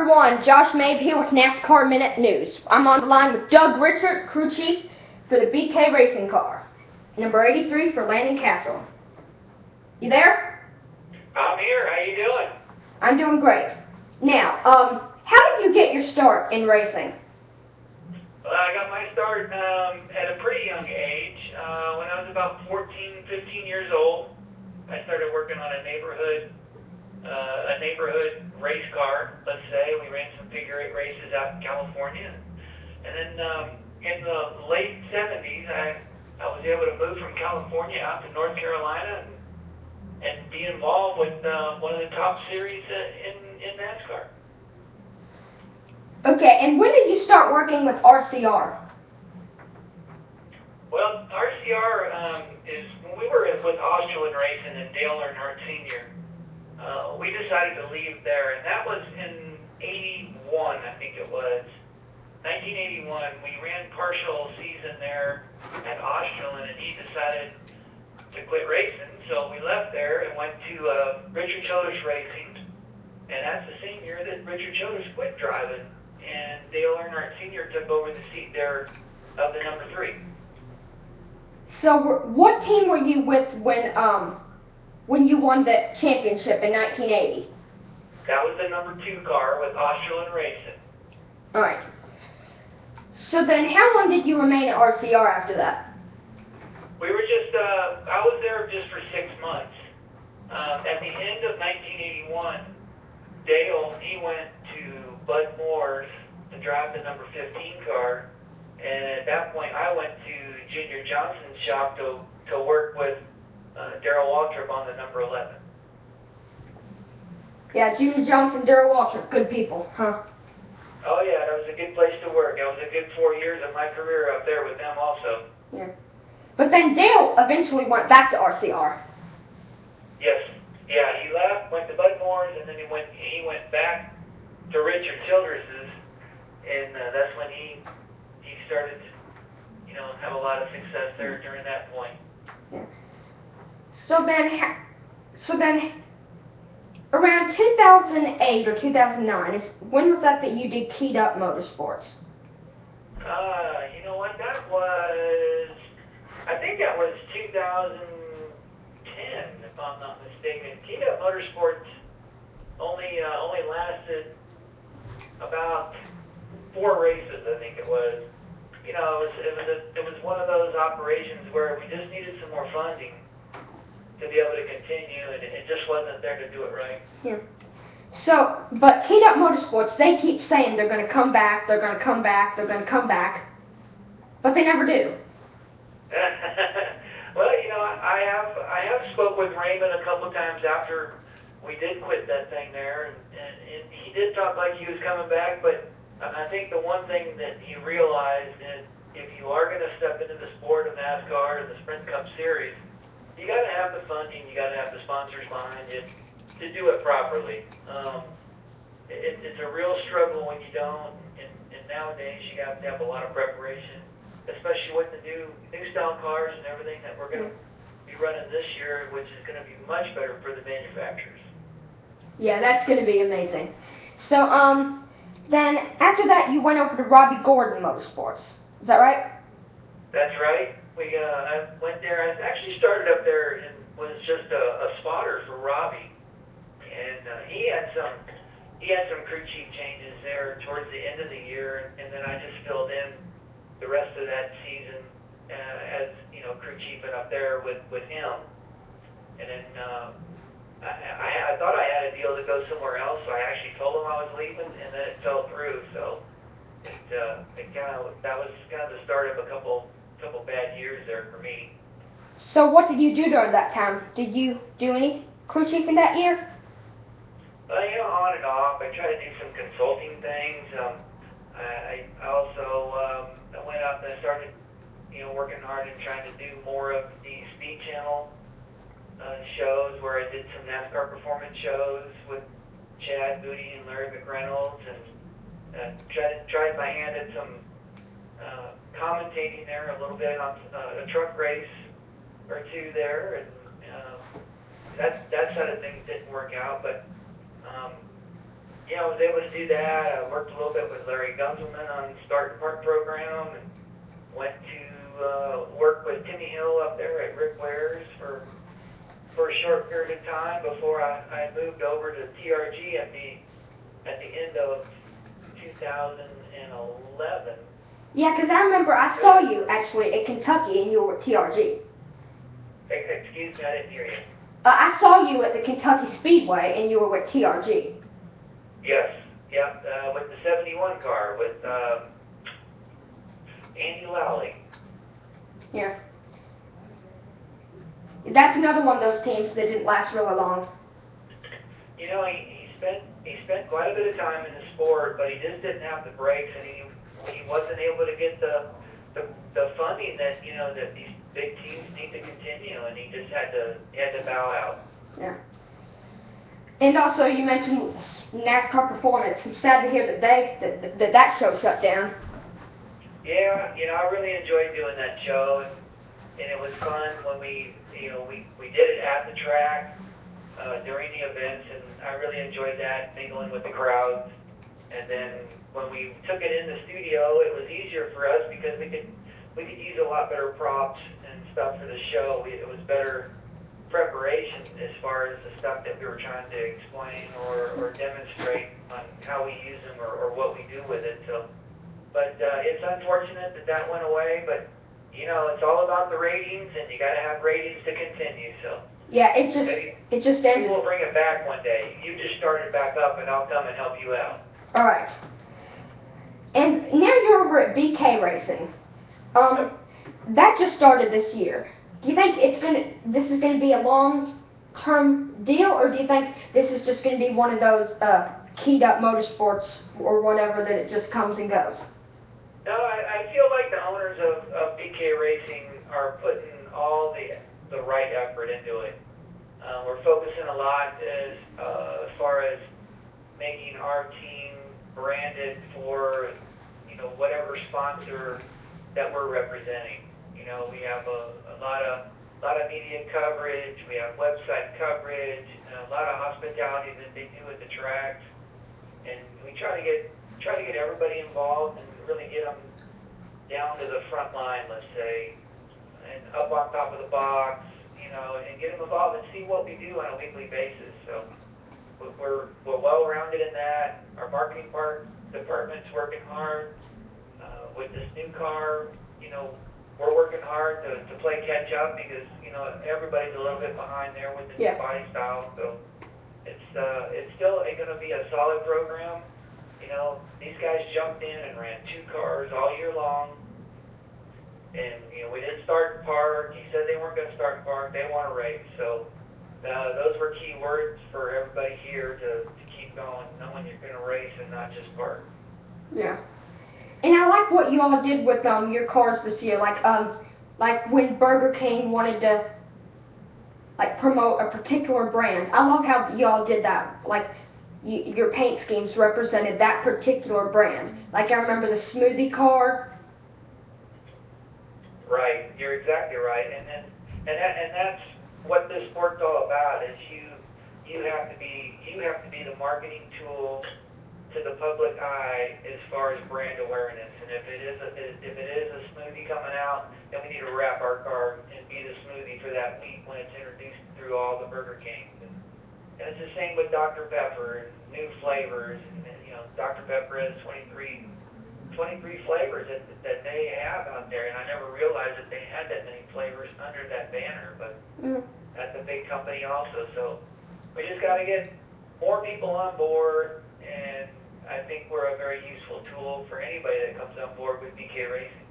everyone, Josh Mabe here with NASCAR Minute News. I'm on the line with Doug Ritchert, crew chief for the BK racing car, number 83 for Landon Castle. You there? I'm here. How you doing? I'm doing great. Now, how did you get your start in racing? Well, I got my start at a pretty young age. When I was about 14, 15 years old, I started working on a neighborhood race car, let's say. We ran some figure 8 races out in California. And then in the late 70s, I was able to move from California out to North Carolina and be involved with one of the top series in NASCAR. Okay, and when did you start working with RCR? Well, RCR is when we were with Australian Racing and Dale Earnhardt Sr., we decided to leave there, and that was in 81, I think it was. 1981, we ran partial season there at Australian, and he decided to quit racing, so we left there and went to Richard Childress Racing, and that's the same year that Richard Childress quit driving, and Dale Earnhardt Sr. took over the seat there of the number 3. So, what team were you with when you won the championship in 1980? That was the number 2 car with Australian Racing. All right. So then, how long did you remain at RCR after that? We were just, I was there just for 6 months. At the end of 1981, Dale, he went to Bud Moore's to drive the number 15 car, and at that point I went to Junior Johnson's shop to work with Darrell Waltrip on the number 11. Yeah, Junior Johnson, Darrell Waltrip, good people, huh? Oh yeah, that was a good place to work. It was a good 4 years of my career up there with them also. Yeah. But then Dale eventually went back to RCR. Yes. Yeah, he left, went to Bud Moore's, and then he went back to Richard Childress's, and that's when he started to, have a lot of success there during that point. Yeah. So then, around 2008 or 2009, when was that you did Keyed Up Motorsports? You know what, I think that was 2010, if I'm not mistaken. Keyed Up Motorsports only lasted about 4 races, I think it was. It was one of those operations where we just needed some more funding to be able to continue, and it just wasn't there to do it right. Yeah. So, but Keyed Up Motorsports, they keep saying they're going to come back, they're going to come back, they're going to come back, but they never do. Well, I have spoke with Raymond a couple of times after we did quit that thing there, and he did talk like he was coming back, but I think the one thing that he realized is if you are going to step into the sport of NASCAR and the Sprint Cup Series, you got to have the funding, you got to have the sponsors behind you to do it properly. It's a real struggle when you don't, and nowadays you have to have a lot of preparation, especially with the new style cars and everything that we're going to be running this year, which is going to be much better for the manufacturers. Yeah, that's going to be amazing. So, then after that you went over to Robbie Gordon Motorsports. Is that right? That's right. I went there. I actually started up there and was just a spotter for Robbie, and he had some crew chief changes there towards the end of the year, and then I just filled in the rest of that season as crew chiefing up there with him. And then I thought I had a deal to go somewhere else, so I actually told him I was leaving, and then it fell through. So that was kind of the start of a couple bad years there for me. So what did you do during that time? Did you do any crew chiefing that year? Well, on and off. I tried to do some consulting things. I also went out and I started, working hard and trying to do more of the Speed Channel shows where I did some NASCAR performance shows with Chad Booty and Larry McReynolds, and tried my hand at some commentating there a little bit on a truck race or 2 there, and that side of things didn't work out, but I was able to do that. I worked a little bit with Larry Gunzelman on Start and Park program, and went to work with Timmy Hill up there at Rick Ware's for a short period of time before I moved over to TRG at the end of 2011. Yeah, because I remember I saw you actually at Kentucky and you were with TRG. Excuse me, I didn't hear you. I saw you at the Kentucky Speedway and you were with TRG. Yes, yep, with the 71 car with Andy Lowley. Yeah. That's another one of those teams that didn't last really long. You know, he spent quite a bit of time in the sport, but he just didn't have the brakes, and he wasn't able to get the funding that that these big teams need to continue, and he just had to bow out. Yeah. And also, you mentioned NASCAR Performance. I'm sad to hear that that show shut down. Yeah, I really enjoyed doing that show, and it was fun when we did it at the track during the events, and I really enjoyed that, mingling with the crowds. And then when we took it in the studio, it was easier for us because we could use a lot better props and stuff for the show. It was better preparation as far as the stuff that we were trying to explain or demonstrate on how we use them or what we do with it. So, but it's unfortunate that went away, but it's all about the ratings, and you got to have ratings to continue. So yeah, it just ended. We'll bring it back one day. You just start it back up, and I'll come and help you out. All right. And now you're over at BK Racing. That just started this year. Do you think this is gonna be a long-term deal, or do you think this is just gonna be one of those keyed up motorsports or whatever that it just comes and goes? No, I feel like the owners of BK Racing are putting all the right effort into it. We're focusing a lot as far as making our team branded for whatever sponsor that we're representing. We have a lot of media coverage. We have website coverage, and a lot of hospitality that they do at the tracks, and we try to get everybody involved and really get them down to the front line, let's say, and up on top of the box, and get them involved and see what we do on a weekly basis. So we're well-rounded in that. Our marketing department's working hard with this new car. We're working hard to play catch up because everybody's a little bit behind there with the new body style. So it's still going to be a solid program. These guys jumped in and ran 2 cars all year long, and we didn't start and park. He said they weren't going to start and park. They want to race. So those were key words for everybody here to keep going, knowing you're going to race and not just park. Yeah. And I like what you all did with your cars this year, like when Burger King wanted to promote a particular brand. I love how you all did that. Like your paint schemes represented that particular brand. Like I remember the smoothie car. Right, you're exactly right, and that's what this sport's all about. Is you have to be the marketing tool to the public eye as far as brand awareness. And if it is a smoothie coming out, then we need to wrap our car and be the smoothie for that week when it's introduced through all the Burger Kings. And it's the same with Dr. Pepper and new flavors. And Dr. Pepper has 23 flavors that they have out there, and I never realized that they had that many flavors under that banner. But that's a big company also. So we just got to get more people on board, and I think we're a very useful tool for anybody that comes on board with BK Racing.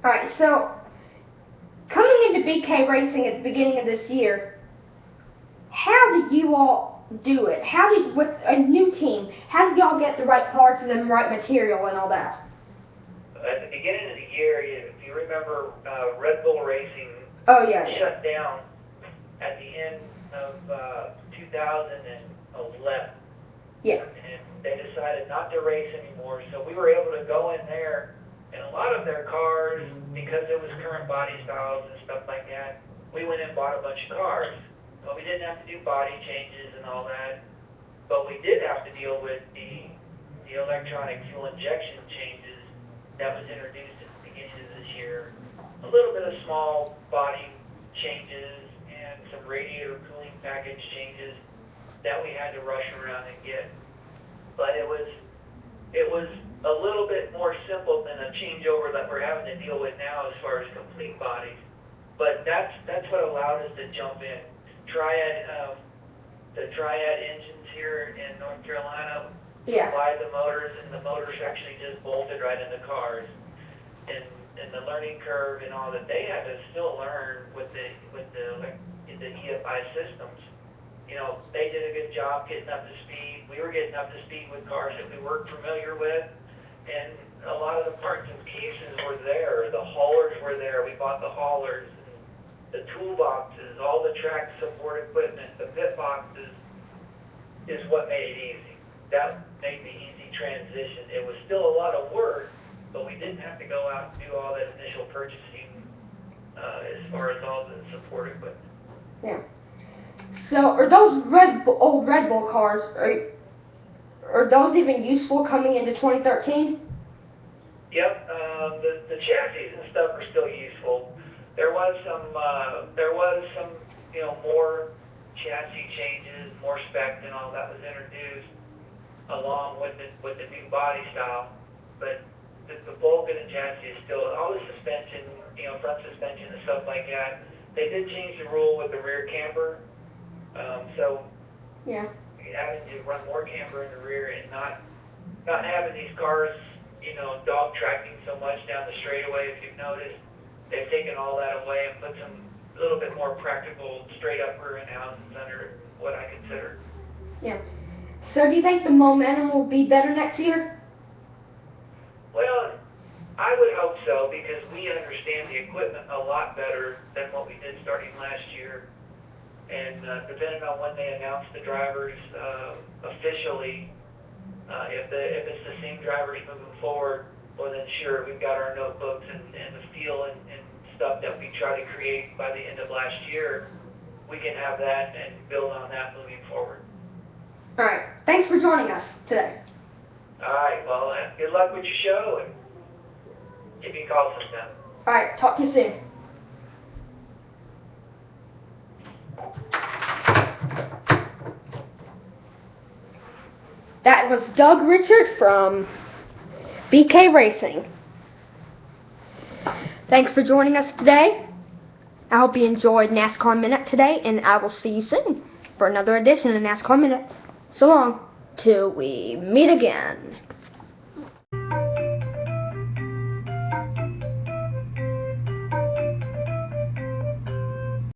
All right, so coming into BK Racing at the beginning of this year, how did you all do it? With a new team, how did y'all get the right parts and the right material and all that? At the beginning of the year, if you remember, Red Bull Racing shut down at the end of 2011. Yeah. And they decided not to race anymore, so we were able to go in there, and a lot of their cars, because it was current body styles and stuff like that, we went and bought a bunch of cars. Well, we didn't have to do body changes and all that, but we did have to deal with the electronic fuel injection changes that was introduced at the beginning of this year. A little bit of small body changes and some radiator cooling package changes that we had to rush around and get. But it was a little bit more simple than a changeover that we're having to deal with now as far as complete bodies. But that's what allowed us to jump in. The Triad engines here in North Carolina supplied the motors, and the motors actually just bolted right in the cars. And the learning curve and all that they had to still learn with the EFI systems. You know, they did a good job getting up to speed. We were getting up to speed with cars that we weren't familiar with, and a lot of the parts and pieces were there. The haulers were there. We bought the haulers, the toolboxes, all the track support equipment, the pit boxes is what made it easy. That made the easy transition. It was still a lot of work, but we didn't have to go out and do all that initial purchasing as far as all the support equipment. Yeah. So, are those old Red Bull cars, are those even useful coming into 2013? Yep. The chassis and stuff are still useful. There was some more chassis changes, more spec and all that was introduced along with the new body style. But the bulk of the chassis is still, all the suspension, front suspension and stuff like that. They did change the rule with the rear camber. So having to run more camber in the rear and not having these cars, dog tracking so much down the straightaway, if you've noticed. They've taken all that away and put some a little bit more practical straight up rear end houses under what I consider. Yeah. So do you think the momentum will be better next year? Well, I would hope so, because we understand the equipment a lot better than what we did starting last year. And depending on when they announce the drivers officially, if it's the same drivers moving forward, well then sure, we've got our notebooks and the feel and stuff that we try to create by the end of last year. We can have that and build on that moving forward. All right. Thanks for joining us today. All right. Well, good luck with your show, and give me a call sometime. All right. Talk to you soon. That was Doug Ritchert from BK Racing. Thanks for joining us today. I hope you enjoyed NASCAR Minute today, and I will see you soon for another edition of NASCAR Minute. So long till we meet again.